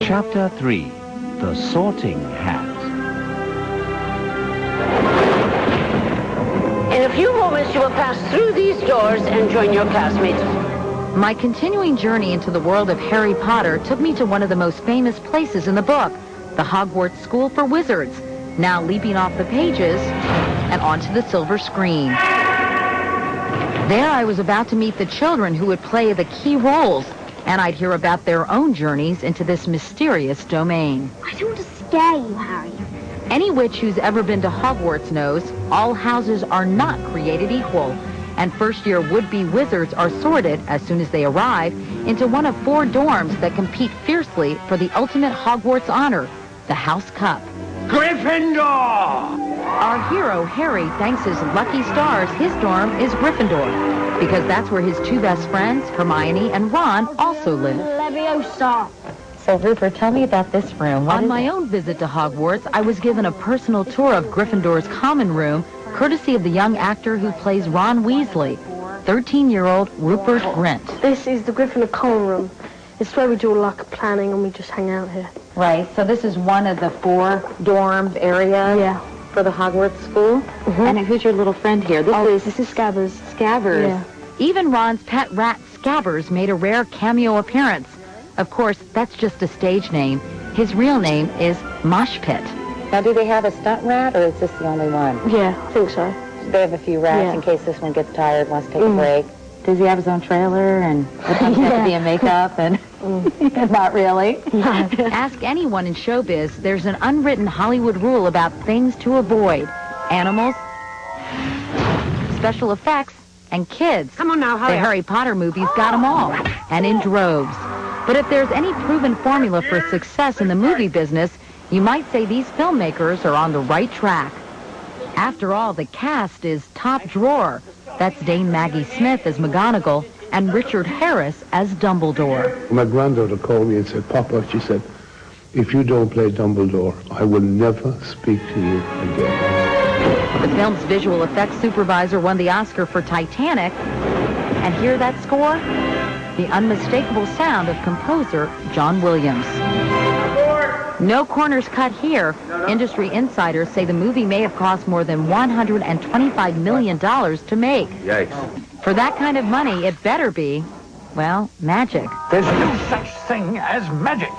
Chapter 3, The Sorting Hat. In a few moments, you will pass through these doors and join your classmates. My continuing journey into the world of Harry Potter took me to one of the most famous places in the book, the Hogwarts School for Wizards, now leaping off the pages and onto the silver screen. There I was about to meet the children who would play the key roles, and I'd hear about their own journeys into this mysterious domain. I don't want to scare you, Harry. Any witch who's ever been to Hogwarts knows all houses are not created equal, and first-year would-be wizards are sorted, as soon as they arrive, into one of 4 dorms that compete fiercely for the ultimate Hogwarts honor, the House Cup. Gryffindor! Our hero, Harry, thanks his lucky stars his dorm is Gryffindor, because that's where his 2 best friends, Hermione and Ron, also live. Leviosa. So, Rupert, tell me about this room. On my own visit to Hogwarts, I was given a personal tour of Gryffindor's common room, courtesy of the young actor who plays Ron Weasley, 13-year-old Rupert Grint. This is the Gryffindor common room. It's where we do all our planning and we just hang out here. Right, so this is one of the 4 dorm areas for the Hogwarts school? Mm-hmm. And who's your little friend here? This is Scabbers. Scabbers. Yeah. Even Ron's pet rat, Scabbers, made a rare cameo appearance. Of course, that's just a stage name. His real name is Mosh Pit. Now, do they have a stunt rat, or is this the only one? Yeah, I think so. They have a few rats in case this one gets tired, wants to take a break. Does he have his own trailer, and would have to be in makeup, and not really? Ask anyone in showbiz, there's an unwritten Hollywood rule about things to avoid. Animals, special effects, and kids. Come on now, hurry The up. Harry Potter movies got them all, and in droves. But if there's any proven formula for success in the movie business, you might say these filmmakers are on the right track. After all, the cast is top drawer. That's Dame Maggie Smith as McGonagall and Richard Harris as Dumbledore. My granddaughter called me and said, Papa, she said, if you don't play Dumbledore, I will never speak to you again. The film's visual effects supervisor won the Oscar for Titanic. And hear that score? The unmistakable sound of composer John Williams. No corners cut here. Industry insiders say the movie may have cost more than $125 million to make. Yikes. For that kind of money, it better be, well, magic. There's no such thing as magic.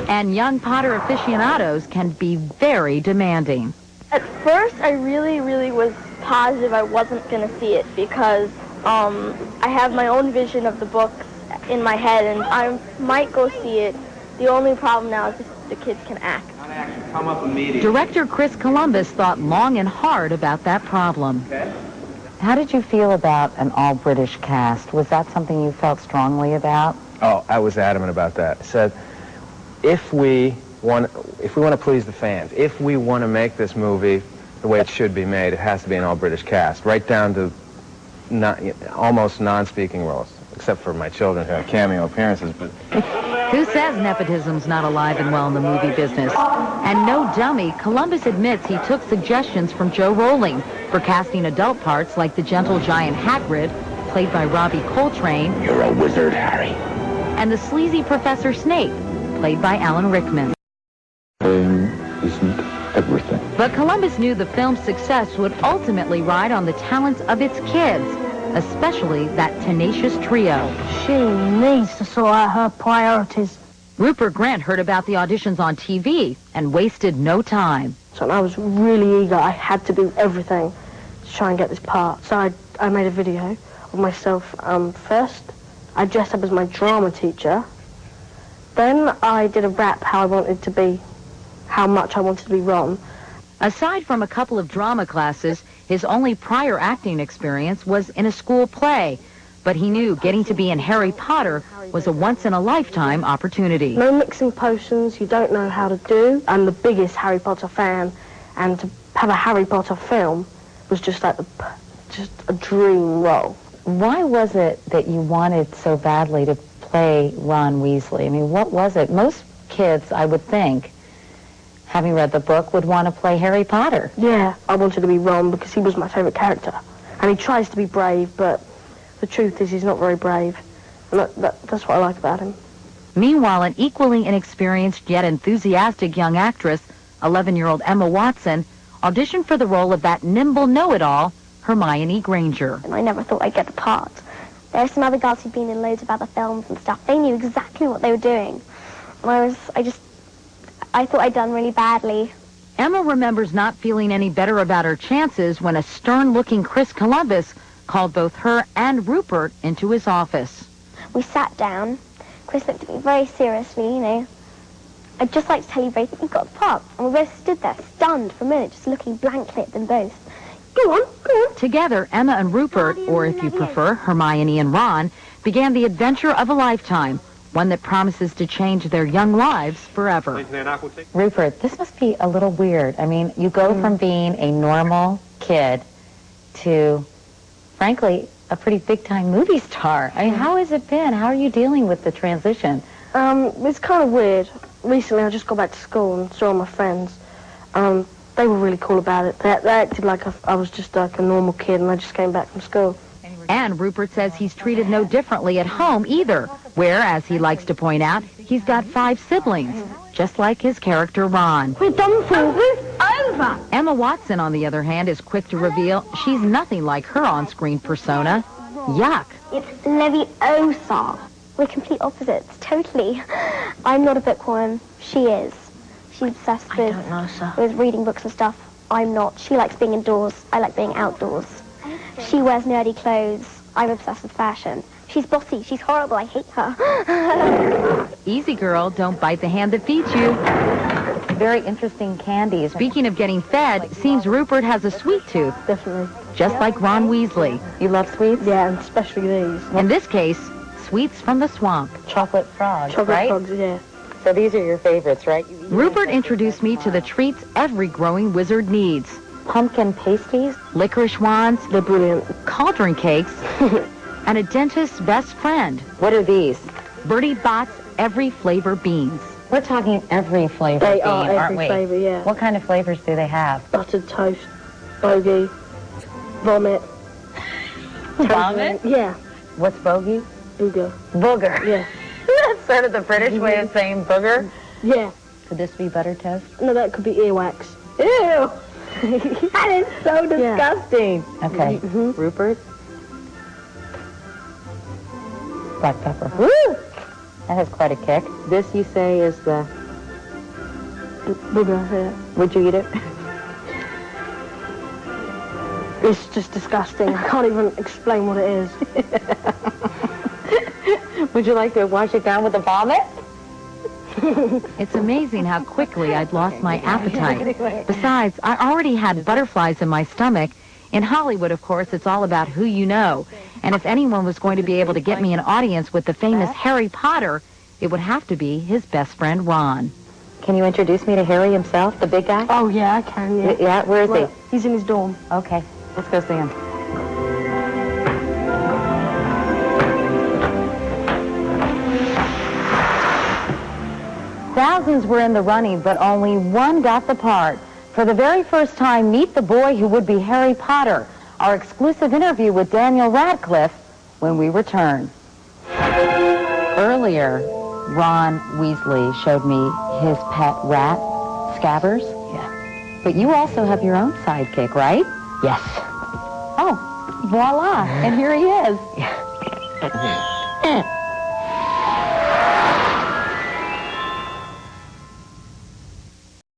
And young Potter aficionados can be very demanding. At first, I really was positive I wasn't going to see it because I have my own vision of the books in my head, and I might go see it. The only problem now is the kids can act. Come up immediately. Director Chris Columbus thought long and hard about that problem. Okay. How did you feel about an all-British cast? Was that something you felt strongly about? Oh, I was adamant about that. I said, if we want to please the fans, if we want to make this movie the way it should be made, it has to be an all-British cast, right down to almost non-speaking roles, except for my children who have cameo appearances. But Who says nepotism's not alive and well in the movie business? And no dummy, Columbus admits he took suggestions from Joe Rowling for casting adult parts like the gentle giant Hagrid, played by Robbie Coltrane. You're a wizard, Harry. And the sleazy Professor Snape, played by Alan Rickman. Fame isn't everything. But Columbus knew the film's success would ultimately ride on the talents of its kids, especially that tenacious trio. She needs to sort out her priorities. Rupert Grint heard about the auditions on TV and wasted no time. So I was really eager. I had to do everything to try and get this part. So I made a video of myself first. I dressed up as my drama teacher. Then I did a rap how much I wanted to be Ron. Aside from a couple of drama classes, his only prior acting experience was in a school play. But he knew getting to be in Harry Potter was a once-in-a-lifetime opportunity. No mixing potions, you don't know how to do. I'm the biggest Harry Potter fan, and to have a Harry Potter film was just like just a dream role. Why was it that you wanted so badly to play Ron Weasley? I mean, what was it? Most kids, I would think, having read the book, would want to play Harry Potter. Yeah, I wanted to be Ron because he was my favorite character. And he tries to be brave, but the truth is he's not very brave. And that's what I like about him. Meanwhile, an equally inexperienced yet enthusiastic young actress, 11-year-old Emma Watson, auditioned for the role of that nimble know-it-all, Hermione Granger. And I never thought I'd get the part. There are some other girls who've been in loads of other films and stuff. They knew exactly what they were doing. And I thought I'd done really badly. Emma remembers not feeling any better about her chances when a stern-looking Chris Columbus called both her and Rupert into his office. We sat down. Chris looked at me very seriously, you know. I'd just like to tell you both that you got the part. And we both stood there, stunned for a minute, just looking blankly at them both. Go on, go on. Together, Emma and Rupert, or if you prefer, Hermione and Ron, began the adventure of a lifetime, one that promises to change their young lives forever. Rupert, this must be a little weird. I mean, you go from being a normal kid to, frankly, a pretty big-time movie star. I mean, how has it been? How are you dealing with the transition? It's kind of weird. Recently, I just got back to school and saw my friends. They were really cool about it. They acted like I was just like a normal kid, and I just came back from school. And Rupert says he's treated no differently at home either, where, as he likes to point out, he's got 5 siblings, just like his character Ron. We're done for. It's over. Emma Watson, on the other hand, is quick to reveal she's nothing like her on-screen persona. Yuck. It's Leviosa. We're complete opposites, totally. I'm not a bookworm. She is. She's obsessed with reading books and stuff. I'm not. She likes being indoors. I like being outdoors. She wears nerdy clothes. I'm obsessed with fashion. She's bossy. She's horrible. I hate her. Easy, girl. Don't bite the hand that feeds you. Very interesting candies. Speaking of getting fed, seems Rupert has a sweet tooth, Definitely. just like Ron Weasley. You love sweets? Yeah, and especially these. In this case, sweets from the swamp. Chocolate frogs, Chocolate right? frogs, yeah. So these are your favorites, right? Rupert introduced me to the treats every growing wizard needs. Pumpkin pasties? Licorice wands, They're brilliant. cauldron cakes, and a dentist's best friend, What are these? Bertie Bott's every flavor beans. We're talking every flavor They bean, are aren't every we? flavour, yeah. What kind of flavors do they have? Buttered toast, bogey, vomit. Vomit? Yeah, What's bogey? booger. Booger. Yeah. That's sort of the British way of saying booger. Yeah. Could this be butter toast? No, that could be earwax. Ew! That is so Yeah. disgusting. Okay, Mhm. Rupert. Black pepper. Woo! That has quite a kick. This, you say, is the... Booger, yeah. Would you eat it? It's just disgusting. I can't even explain what it is. Would you like to wash it down with a vomit? It's amazing how quickly I'd lost my appetite. Besides, I already had butterflies in my stomach. In Hollywood, of course, it's all about who you know. And if anyone was going to be able to get me an audience with the famous Harry Potter, it would have to be his best friend, Ron. Can you introduce me to Harry himself, the big guy? Oh, yeah, I can, yeah. Yeah, where is Well, he's in his dorm. he? Okay, let's go see him. Thousands were in the running, but only one got the part. For the very first time, meet the boy who would be Harry Potter. Our exclusive interview with Daniel Radcliffe when we return. Earlier, Ron Weasley showed me his pet rat, Scabbers. Yeah. But you also have your own sidekick, right? Yes. Oh, voila. And here he is. Yeah.